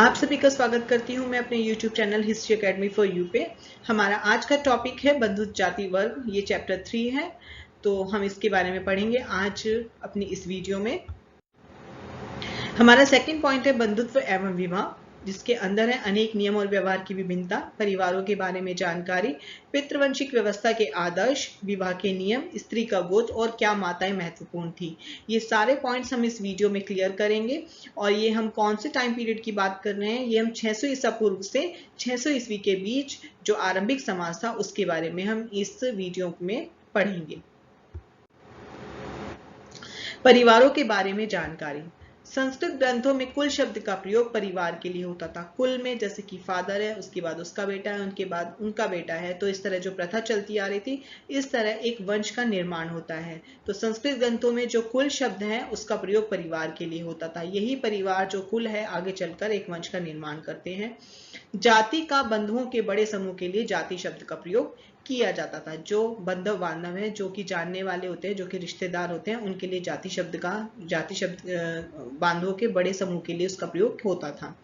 आप सभी का स्वागत करती हूं मैं अपने YouTube channel history academy for you पे। हमारा आज का टॉपिक है बंधुत्व जाति वर्ग। ये चैप्टर 3 है, तो हम इसके बारे में पढ़ेंगे आज अपनी इस वीडियो में। हमारा सेकंड पॉइंट है बंधुत्व एवं विवाह, जिसके अंदर है अनेक नियम और व्यवहार की विभिन्नता, परिवारों के बारे में जानकारी, पितृवंशिक व्यवस्था के आदर्श, विवाह के नियम, स्त्री का गोत्र और क्या माताएं महत्वपूर्ण थी। ये सारे पॉइंट्स हम इस वीडियो में क्लियर करेंगे। और ये हम कौन से टाइम पीरियड की बात कर रहे हैं, ये हम 600 ईसा पूर्व से 600 ईस्वी के बीच जो आरंभिक समाज था उसके बारे में हम इस वीडियो में पढ़ेंगे। परिवारों के बारे में जानकारी। संस्कृत ग्रंथों में कुल शब्द का प्रयोग परिवार के लिए होता था। कुल में जैसे कि फादर है, उसके बाद उसका बेटा है, उनके बाद उनका बेटा है, तो इस तरह जो प्रथा चलती आ रही थी, इस तरह एक वंश का निर्माण होता है। तो संस्कृत ग्रंथों में जो कुल शब्द है उसका प्रयोग परिवार के लिए होता था। यही परिवार जो कुल है आगे चलकर एक वंश का निर्माण करते हैं। जाति का बंधुओं के बड़े समूह के लिए जाति शब्द का प्रयोग किया जाता था। जो बंधव बांधव है, जो कि जानने वाले होते हैं, जो कि रिश्तेदार होते हैं, उनके लिए जाति शब्द बांधवों के बड़े समूह के लिए उसका प्रयोग होता था।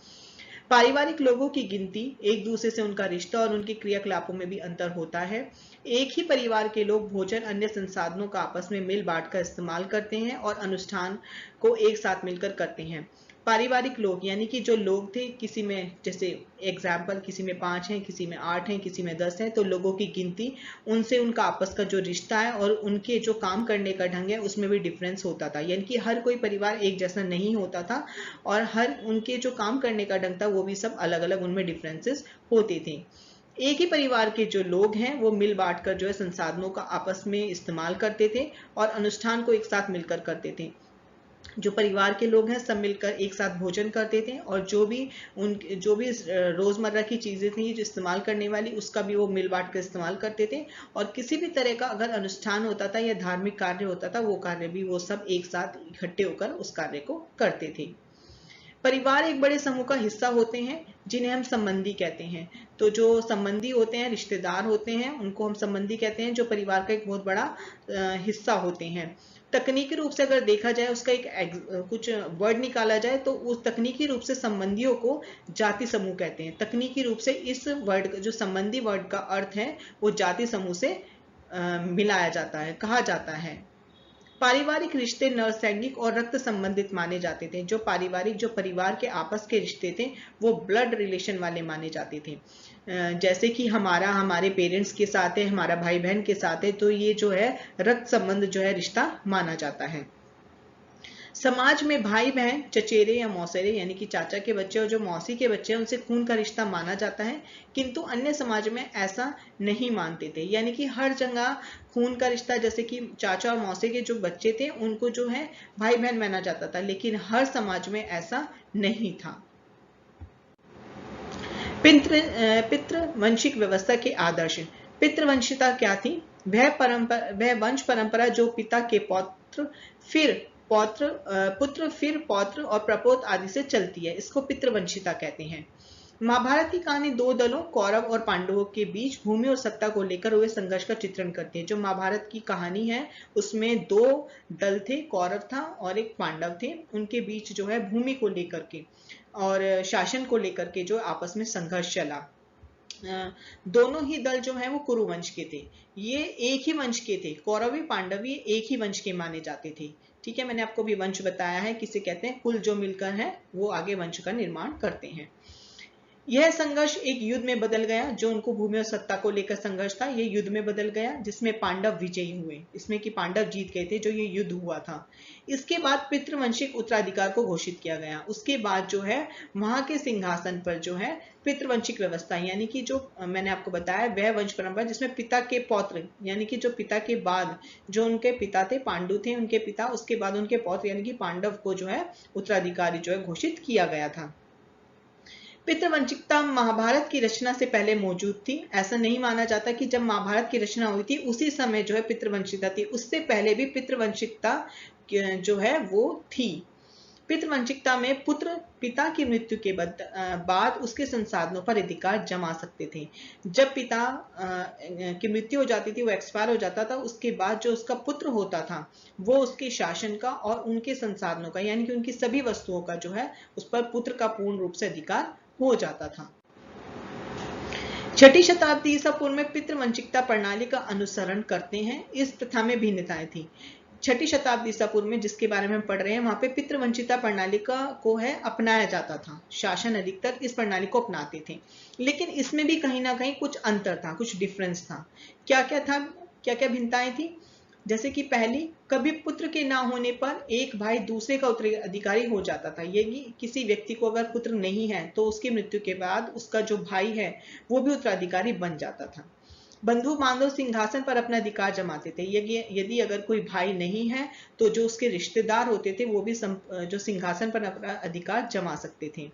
पारिवारिक लोगों की गिनती, एक दूसरे से उनका रिश्ता और उनके क्रियाकलापों में भी अंतर होता है। एक ही परिवार के लोग भोजन अन्य संसाधनों का आपस में मिल बांट कर इस्तेमाल करते हैं और अनुष्ठान को एक साथ मिलकर करते हैं। पारिवारिक लोग यानी कि जो लोग थे, किसी में जैसे एग्जाम्पल किसी में 5 हैं, किसी में 8 हैं, किसी में 10 हैं, तो लोगों की गिनती, उनसे उनका आपस का जो रिश्ता है और उनके जो काम करने का ढंग है उसमें भी डिफरेंस होता था। यानी कि हर कोई परिवार एक जैसा नहीं होता था और हर उनके जो काम करने का ढंग था वो भी सब अलग अलग, उनमें डिफरेंसेस होते थे। एक ही परिवार के जो लोग हैं वो मिल बांट कर जो है संसाधनों का आपस में इस्तेमाल करते थे और अनुष्ठान को एक साथ मिलकर करते थे। जो परिवार के लोग हैं सब मिलकर एक साथ भोजन करते थे और जो भी रोजमर्रा की चीजें थी जो इस्तेमाल करने वाली, उसका भी वो मिल बांट कर इस्तेमाल करते थे। और किसी भी तरह का अगर अनुष्ठान होता था या धार्मिक कार्य होता था, वो कार्य भी वो सब एक साथ इकट्ठे होकर उस कार्य को करते थे। परिवार एक बड़े समूह का हिस्सा होते हैं जिन्हें हम संबंधी कहते हैं। तो जो संबंधी होते हैं, रिश्तेदार होते हैं, उनको हम संबंधी कहते हैं, जो परिवार का एक बहुत बड़ा हिस्सा होते हैं। तकनीकी रूप से अगर देखा जाए, उसका कुछ वर्ड निकाला जाए, तो उस तकनीकी रूप से संबंधियों को जाति समूह कहते हैं। तकनीकी रूप से इस वर्ड जो संबंधी वर्ड का अर्थ है वो जाति समूह से मिलाया जाता है, कहा जाता है। पारिवारिक रिश्ते नैसर्गिक और रक्त संबंधित माने जाते थे। जो परिवार के आपस के रिश्ते थे वो ब्लड रिलेशन वाले माने जाते थे। जैसे कि हमारे पेरेंट्स के साथ है, हमारा भाई बहन के साथ है, तो ये जो है रक्त संबंध जो है रिश्ता माना जाता है। समाज में भाई बहन, चचेरे या मौसेरे यानी कि चाचा के बच्चे और जो मौसी के बच्चे हैं उनसे खून का रिश्ता माना जाता है, किंतु अन्य समाज में ऐसा नहीं मानते थे। यानी कि हर जगह खून का रिश्ता, जैसे कि चाचा और मौसी के जो बच्चे थे उनको जो है भाई बहन माना जाता था, लेकिन हर समाज में ऐसा नहीं था। पितृवंशिक व्यवस्था के आदर्श। पितृवंशिता क्या थी? वह वंश परंपरा जो पिता के पुत्र फिर पौत्र और प्रपोत्र आदि से चलती है, इसको पितृवंशिता कहते हैं। महाभारत की कहानी दो दलों कौरव और पांडवों के बीच भूमि और सत्ता को लेकर हुए संघर्ष का चित्रण करती है। जो महाभारत की कहानी है उसमें 2 दल थे, कौरव था और एक पांडव थे। उनके बीच जो है भूमि को लेकर के और शासन को लेकर के जो आपस में संघर्ष चला। दोनों ही दल जो है वो कुरुवंश के थे। ये एक ही वंश के थे, कौरवी पांडवी एक ही वंश के माने जाते थे। ठीक है, मैंने आपको भी वंश बताया है, किसे कहते हैं, कुल जो मिलकर है वो आगे वंश का निर्माण करते हैं। यह संघर्ष एक युद्ध में बदल गया। जो उनको भूमि और सत्ता को लेकर संघर्ष था, ये युद्ध में बदल गया, जिसमें पांडव विजयी हुए। इसमें कि पांडव जीत गए थे जो ये युद्ध हुआ था। इसके बाद पितृवंशिक उत्तराधिकार को घोषित किया गया। उसके बाद जो है वहां के सिंहासन पर जो है पितृवंशिक व्यवस्था, यानी कि जो मैंने आपको बताया वह वंश परंपरा जिसमें पिता के पौत्र यानी कि जो पिता के बाद जो उनके पिता थे, पांडु थे उनके पिता, उसके बाद उनके पौत्र यानी कि पांडव को जो है उत्तराधिकारी जो है घोषित किया गया था। पितृवंशिकता महाभारत की रचना से पहले मौजूद थी। ऐसा नहीं माना जाता कि जब महाभारत की रचना हुई थी उसी समय जो है पितृवंशिकता थी, उससे पहले भी पितृवंशिकता जो है वो थी। पितृवंशिकता में पुत्र पिता की मृत्यु के बाद उसके संसाधनों पर अधिकार जमा सकते थे। जब पिता की मृत्यु हो जाती थी, वो एक्सपायर हो जाता था, उसके बाद जो उसका पुत्र होता था वो उसके शासन का और उनके संसाधनों का यानी कि उनकी सभी वस्तुओं का जो है उस पर पुत्र का पूर्ण रूप से अधिकार हो जाता था। छठी शताब्दी ईसा पूर्व में पितृवंशिकता प्रणाली का अनुसरण करते हैं। इस प्रथा में भिन्नताएं थी। छठी शताब्दी ईसा पूर्व में जिसके बारे में हम पढ़ रहे हैं, वहां पे पितृवंशिकता प्रणाली को है अपनाया जाता था। शासन अधिकतर इस प्रणाली को अपनाते थे, लेकिन इसमें भी कहीं ना कहीं कुछ अंतर था, कुछ डिफरेंस था। क्या क्या था, क्या क्या भिन्नताएं थी? जैसे कि पहली, कभी पुत्र के ना होने पर एक भाई दूसरे का उत्तराधिकारी हो जाता था। यदि किसी व्यक्ति को अगर पुत्र नहीं है तो उसकी मृत्यु के बाद उसका जो भाई है वो भी उत्तराधिकारी बन जाता था। बंधु बांधव सिंहासन पर अपना अधिकार जमाते थे। यदि अगर कोई भाई नहीं है तो जो उसके रिश्तेदार होते थे वो भी जो सिंहासन पर अपना अधिकार जमा सकते थे।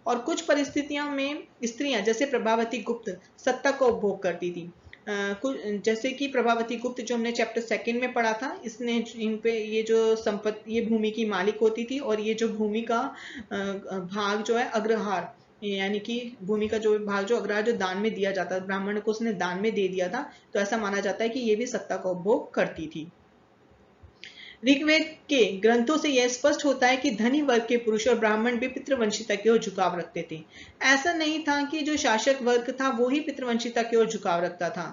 और कुछ परिस्थितियों में स्त्रियां जैसे प्रभावती गुप्त सत्ता को उपभोग करती थी। जैसे कि प्रभावती गुप्त जो हमने चैप्टर 2 में पढ़ा था, इसने इन पे ये जो संपत्ति, ये भूमि की मालिक होती थी और ये जो भूमि का भाग जो है अग्रहार, यानी कि भूमि का जो भाग जो अग्रहार जो दान में दिया जाता है, ब्राह्मण को उसने दान में दे दिया था, तो ऐसा माना जाता है कि ये भी सत्ता का उपभोग करती थी। ऋग्वेद के ग्रंथों से यह स्पष्ट होता है कि धनी वर्ग के पुरुष और ब्राह्मण भी पितृवंशिता की ओर झुकाव रखते थे। ऐसा नहीं था कि जो शासक वर्ग था वो ही पितृवंशिता की ओर झुकाव रखता था।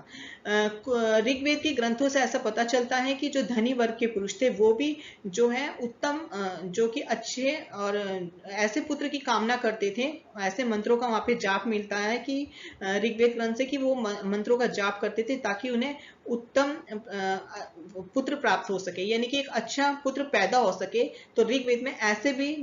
ऋग्वेद के ग्रंथों से ऐसा पता चलता है कि जो धनी वर्ग के पुरुष थे वो भी जो है उत्तम, जो कि अच्छे और ऐसे पुत्र की कामना करते थे। ऐसे मंत्रों का वहां पे जाप मिलता है कि ऋग्वेद ग्रंथ से कि वो मंत्रों का जाप करते थे ताकि उन्हें उत्तम पुत्र प्राप्त हो सके, यानी कि एक अच्छा पुत्र पैदा हो सके। तो ऋग्वेद में ऐसे भी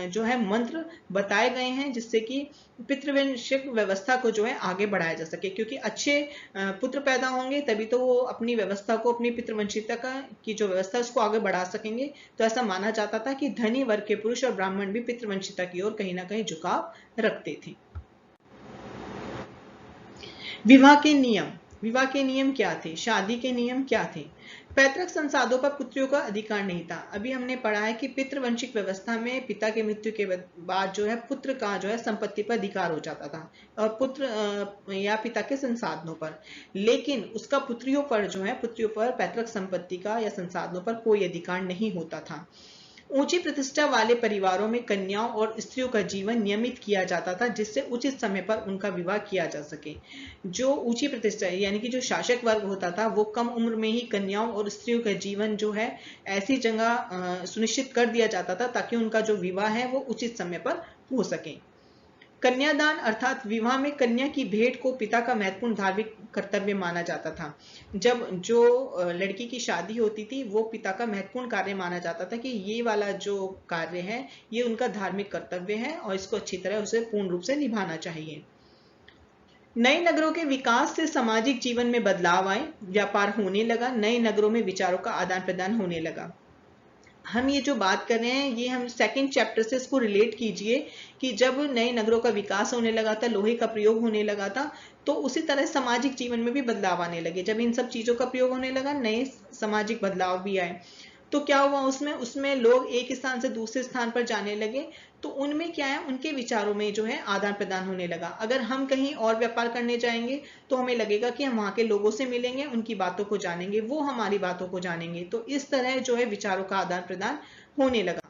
जो है मंत्र बताए गए हैं जिससे कि पितृवंशिक व्यवस्था को जो है आगे बढ़ाया जा सके, क्योंकि अच्छे पुत्र पैदा होंगे तभी तो वो अपनी व्यवस्था को, अपनी पितृवंशिता की जो व्यवस्था है उसको आगे बढ़ा सकेंगे। तो ऐसा माना जाता था कि धनी वर्ग के पुरुष और ब्राह्मण भी पितृवंशिता की ओर कहीं ना कहीं झुकाव रखते थे। विवाह के नियम क्या थे? शादी के नियम क्या थे? पैतृक संसाधनों पर पुत्रियों का अधिकार नहीं था। अभी हमने पढ़ा है कि पितृवंशिक व्यवस्था में पिता की मृत्यु के बाद जो है पुत्र का जो है संपत्ति पर अधिकार हो जाता था और पुत्र या पिता के संसाधनों पर, लेकिन उसका पुत्रियों पर जो है, पुत्रियों पर पैतृक संपत्ति का या संसाधनों पर कोई अधिकार नहीं होता था। ऊंची प्रतिष्ठा वाले परिवारों में कन्याओं और स्त्रियों का जीवन नियमित किया जाता था जिससे उचित समय पर उनका विवाह किया जा सके। जो ऊंची प्रतिष्ठा यानी कि जो शासक वर्ग होता था वो कम उम्र में ही कन्याओं और स्त्रियों का जीवन जो है ऐसी जगह सुनिश्चित कर दिया जाता था ताकि उनका जो विवाह है वो उचित समय पर हो सके। कन्यादान अर्थात विवाह में कन्या की भेंट को पिता का महत्वपूर्ण धार्मिक कर्तव्य माना जाता था। जब जो लड़की की शादी होती थी वो पिता का महत्वपूर्ण कार्य माना जाता था कि ये वाला जो कार्य है ये उनका धार्मिक कर्तव्य है और इसको अच्छी तरह उसे पूर्ण रूप से निभाना चाहिए। नए नगरों के विकास से सामाजिक जीवन में बदलाव आए, व्यापार होने लगा, नए नगरों में विचारों का आदान प्रदान होने लगा। हम ये जो बात कर रहे हैं ये हम 2nd चैप्टर से इसको रिलेट कीजिए कि जब नए नगरों का विकास होने लगा था, लोहे का प्रयोग होने लगा था, तो उसी तरह सामाजिक जीवन में भी बदलाव आने लगे। जब इन सब चीजों का प्रयोग होने लगा, नए सामाजिक बदलाव भी आए। तो क्या हुआ उसमें लोग एक स्थान से दूसरे स्थान पर जाने लगे, तो उनमें क्या है, उनके विचारों में जो है आदान प्रदान होने लगा। अगर हम कहीं और व्यापार करने जाएंगे तो हमें लगेगा कि हम वहां के लोगों से मिलेंगे, उनकी बातों को जानेंगे, वो हमारी बातों को जानेंगे। तो इस तरह जो है विचारों का आदान प्रदान होने लगा।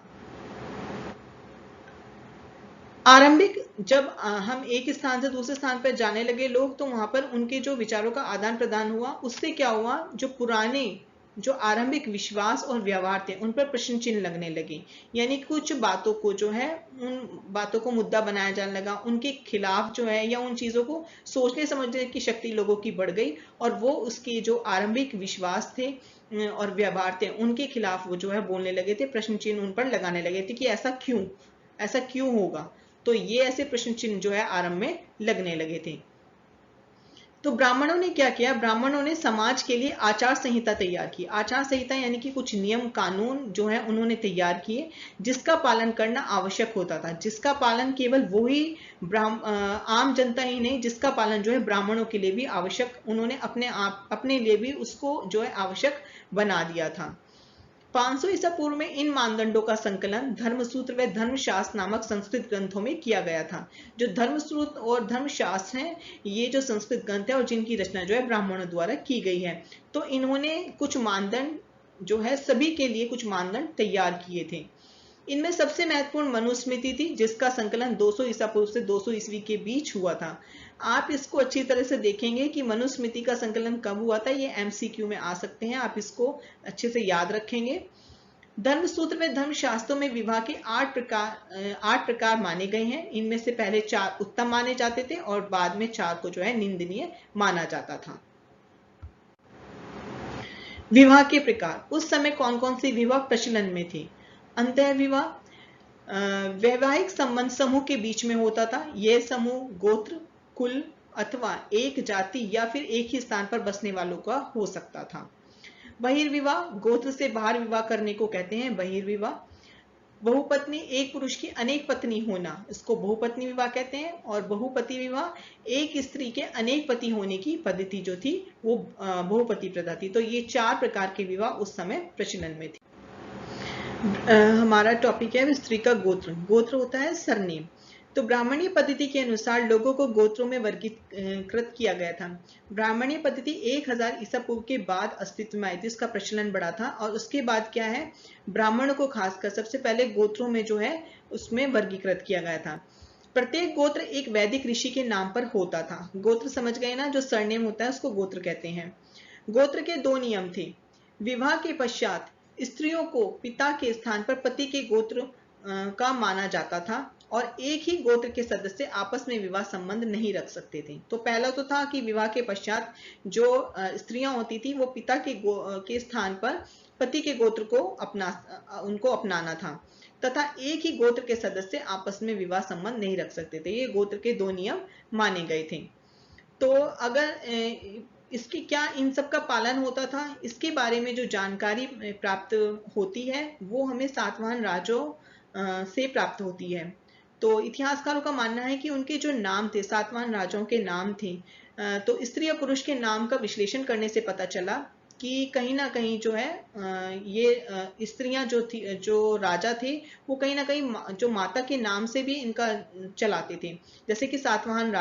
आरंभिक जब हम एक स्थान से दूसरे स्थान पर जाने लगे लोग, तो वहां पर उनके जो विचारों का आदान प्रदान हुआ, उससे क्या हुआ, जो पुराने जो आरंभिक विश्वास और व्यवहार थे उन पर प्रश्न चिन्ह लगने लगे। यानी कुछ बातों को जो है, उन बातों को मुद्दा बनाया जाने लगा, उनके खिलाफ जो है या उन चीजों को सोचने समझने की शक्ति लोगों की बढ़ गई और वो उसके जो आरंभिक विश्वास थे और व्यवहार थे उनके खिलाफ वो जो है बोलने लगे थे, प्रश्न चिन्ह उन पर लगाने लगे थे कि ऐसा क्यों होगा। तो ये ऐसे प्रश्न चिन्ह जो है आरंभ में लगने लगे थे। तो ब्राह्मणों ने क्या किया, ब्राह्मणों ने समाज के लिए आचार संहिता तैयार की। आचार संहिता यानी कि कुछ नियम कानून जो है उन्होंने तैयार किए जिसका पालन करना आवश्यक होता था, जिसका पालन केवल वो ही आम जनता ही नहीं, जिसका पालन जो है ब्राह्मणों के लिए भी आवश्यक, उन्होंने अपने लिए भी उसको जो है आवश्यक बना दिया था। 500 ईसा पूर्व में इन मानदंडों का संकलन धर्मसूत्र व धर्मशास्त्र नामक संस्कृत ग्रंथों में किया गया था। जो धर्मसूत्र और धर्मशास्त्र हैं, ये जो संस्कृत ग्रंथ है और जिनकी रचना जो है ब्राह्मणों द्वारा की गई है। तो इन्होंने कुछ मानदंड जो है सभी के लिए कुछ मानदंड तैयार किए थे। इनमें सबसे महत्वपूर्ण मनुस्मृति थी, जिसका संकलन 200 ईसा पूर्व से 200 ईस्वी के बीच हुआ था। आप इसको अच्छी तरह से देखेंगे कि मनुस्मृति का संकलन कब हुआ था, ये एमसीक्यू में आ सकते हैं, आप इसको अच्छे से याद रखेंगे। धर्मसूत्र में धर्मशास्त्रों में विवाह के 8 प्रकार माने गए हैं। इनमें से पहले 4 उत्तम माने जाते थे और बाद में 4 को जो है निंदनीय माना जाता था। विवाह के प्रकार, उस समय कौन कौन से विवाह प्रचलन में थे? अंतः विवाह वैवाहिक संबंध समूह के बीच में होता था। यह समूह गोत्र, कुल अथवा एक जाति या फिर एक ही स्थान पर बसने वालों का हो सकता था। बहिर्विवाह, गोत्र से बाहर विवाह करने को कहते हैं बहिर्विवाह। बहुपत्नी, एक पुरुष की अनेक पत्नी होना, इसको बहुपत्नी विवाह कहते हैं। और बहुपति विवाह, एक स्त्री के अनेक पति होने की पद्धति जो थी वो बहुपति प्रथा थी। तो ये 4 प्रकार के विवाह उस समय प्रचलन में थे। हमारा टॉपिक है स्त्री का गोत्र। गोत्र होता है सरनेम। तो ब्राह्मणीय पद्धति के अनुसार लोगों को गोत्रों में वर्गीकृत किया गया था। ब्राह्मणीय पद्धति 1000 ईसा पूर्व के बाद अस्तित्व में आई थी, इसका प्रचलन बढ़ा था। और उसके बाद क्या है, ब्राह्मणों को खासकर सबसे पहले गोत्रों में जो है उसमें वर्गीकृत किया गया था। प्रत्येक गोत्र एक वैदिक ऋषि के नाम पर होता था। गोत्र समझ गए ना, जो सरनेम होता है उसको गोत्र कहते हैं। गोत्र के 2 नियम थे। विवाह के पश्चात स्त्रियों को पिता के स्थान पर पति के गोत्र का माना जाता था और एक ही गोत्र के सदस्य आपस में विवाह संबंध नहीं रख सकते थे। तो पहला तो था कि विवाह के पश्चात जो स्त्रियां होती थी वो पिता के स्थान पर पति के गोत्र को उनको अपनाना था तथा एक ही गोत्र के सदस्य आपस में विवाह संबंध नहीं रख सकते थे। ये गोत्र के 2 नियम माने गए थे। तो अगर इसकी क्या इन सब का पालन होता था, इसके बारे में जो जानकारी प्राप्त होती है वो हमें सातवाहन राजाओं से प्राप्त होती है। तो इतिहासकारों का मानना है कि उनके जो नाम थे, सातवाहन राजाओं के नाम थे, तो स्त्री और पुरुष के नाम का विश्लेषण करने से पता चला कि कहीं ना कहीं जो है ये स्त्रियां जो थी, जो राजा थे, वो कहीं ना कहीं जो माता के नाम से भी इनका चलाते थे। जैसे कि सातवाहन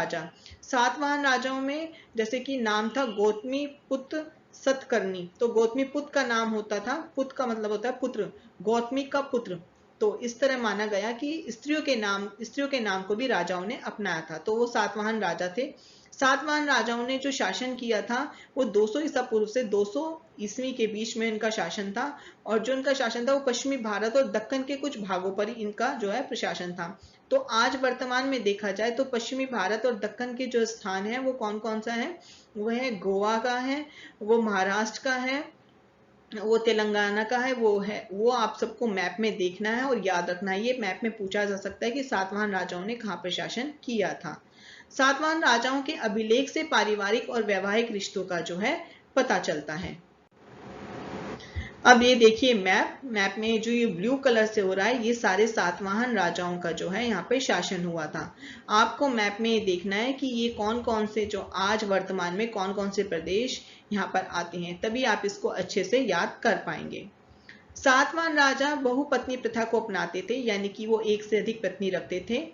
राजाओं में जैसे कि नाम था गौतमी पुत्र सतकर्णी। तो गौतमी पुत्र का नाम होता था, पुत्र का मतलब होता है पुत्र, गौतमी का पुत्र। तो इस तरह माना गया कि स्त्रियों के नाम को भी राजाओं ने अपनाया था। तो वो सातवाहन राजा थे। सातवाहन राजाओं ने जो शासन किया था वो 200 ईसा पूर्व से 200 ईस्वी के बीच में इनका शासन था। और जो इनका शासन था वो पश्चिमी भारत और दक्कन के कुछ भागों पर ही इनका जो है प्रशासन था। तो आज वर्तमान में देखा जाए तो पश्चिमी भारत और दक्कन के जो स्थान है वो कौन कौन सा है, वो है गोवा का है, वो महाराष्ट्र का है, वो तेलंगाना का है, वो आप सबको मैप में देखना है और याद रखना है। ये मैप में पूछा जा सकता है कि सातवाहन राजाओं ने कहाँ पर शासन किया था। सातवाहन राजाओं के अभिलेख से पारिवारिक और वैवाहिक रिश्तों का जो है पता चलता है। अब ये देखिए मैप में जो ये ब्लू कलर से हो रहा है, ये सारे सातवाहन राजाओं का जो है यहाँ पे शासन हुआ था। आपको मैप में ये देखना है कि ये कौन कौन से जो आज वर्तमान में कौन कौन से प्रदेश यहाँ पर आते हैं, तभी आप इसको अच्छे से याद कर पाएंगे। सातवाहन राजा बहुपत्नी प्रथा को अपनाते थे, यानी कि वो एक से अधिक पत्नी रखते थे।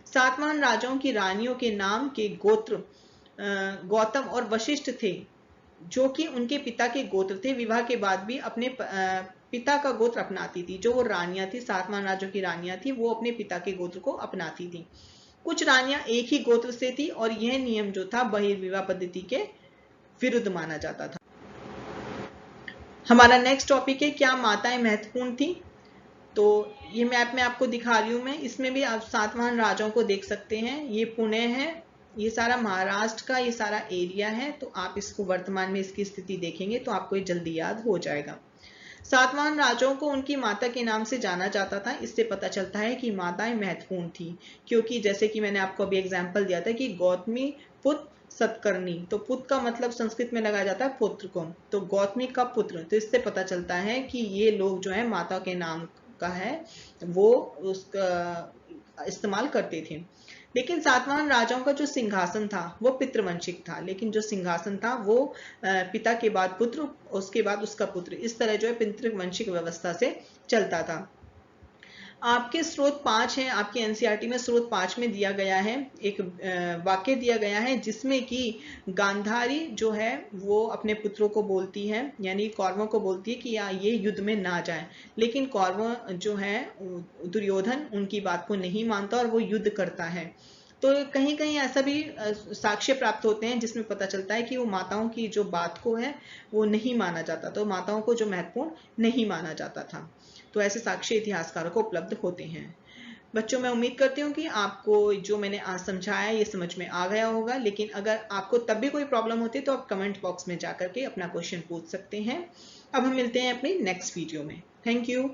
सातवाहन राजाओं की रानियों के नाम के गोत्र गौतम और वशिष्ठ थे, जो कि उनके पिता के गोत्र थे। विवाह के बाद भी अपने पिता का गोत्र अपनाती थी। जो वो रानियां थी, सातवाहन राजाओं की रानियां थी, वो अपने पिता के गोत्र को अपनाती थी। कुछ रानियां एक ही गोत्र से थी और यह नियम जो था बहिर्विवाह पद्धति के विरुद्ध माना जाता था। हमारा नेक्स्ट टॉपिक है क्या माताएं महत्वपूर्ण थी। तो ये मैप में आपको दिखा रही हूं मैं, इसमें भी आप सातवाहन राजाओं को देख सकते हैं। ये पुणे है, ये सारा महाराष्ट्र का ये सारा एरिया है। तो आप इसको वर्तमान में इसकी स्थिति देखेंगे तो आपको ये जल्दी याद हो जाएगा। सातवाहन राजाओं को उनकी माता के नाम से जाना जाता था। इससे पता चलता है कि माताएं महत्वपूर्ण थी, क्योंकि जैसे कि मैंने आपको अभी एग्जाम्पल दिया था कि गौतमी पुत्र सतकर्णी, तो पुत्र का मतलब संस्कृत में लगाया जाता है पुत्र को, तो गौतमी का पुत्र। तो इससे पता चलता है कि ये लोग जो है माता के नाम का है वो उसका इस्तेमाल करते थे। लेकिन सातवाहन राजाओं का जो सिंहासन था वो पितृवंशिक था, लेकिन जो सिंहासन था वो पिता के बाद पुत्र, उसके बाद उसका पुत्र, इस तरह जो है पितृवंशिक व्यवस्था से चलता था। आपके स्रोत 5 हैं, आपके एनसीईआरटी में स्रोत 5 में दिया गया है, एक वाक्य दिया गया है जिसमें कि गांधारी जो है वो अपने पुत्रों को बोलती है, यानी कौरवों को बोलती है कि ये युद्ध में ना जाएं, लेकिन कौरव जो है दुर्योधन उनकी बात को नहीं मानता और वो युद्ध करता है। तो कहीं कहीं ऐसा भी साक्ष्य प्राप्त होते हैं जिसमें पता चलता है कि वो माताओं की जो बात को है वो नहीं माना जाता, तो माताओं को जो महत्वपूर्ण नहीं माना जाता था। तो ऐसे साक्ष्य इतिहासकारों को उपलब्ध होते हैं। बच्चों, मैं उम्मीद करती हूँ कि आपको जो मैंने आज समझाया ये समझ में आ गया होगा, लेकिन अगर आपको तब भी कोई प्रॉब्लम होती है तो आप कमेंट बॉक्स में जाकर के अपना क्वेश्चन पूछ सकते हैं। अब हम मिलते हैं अपनी नेक्स्ट वीडियो में। Thank you.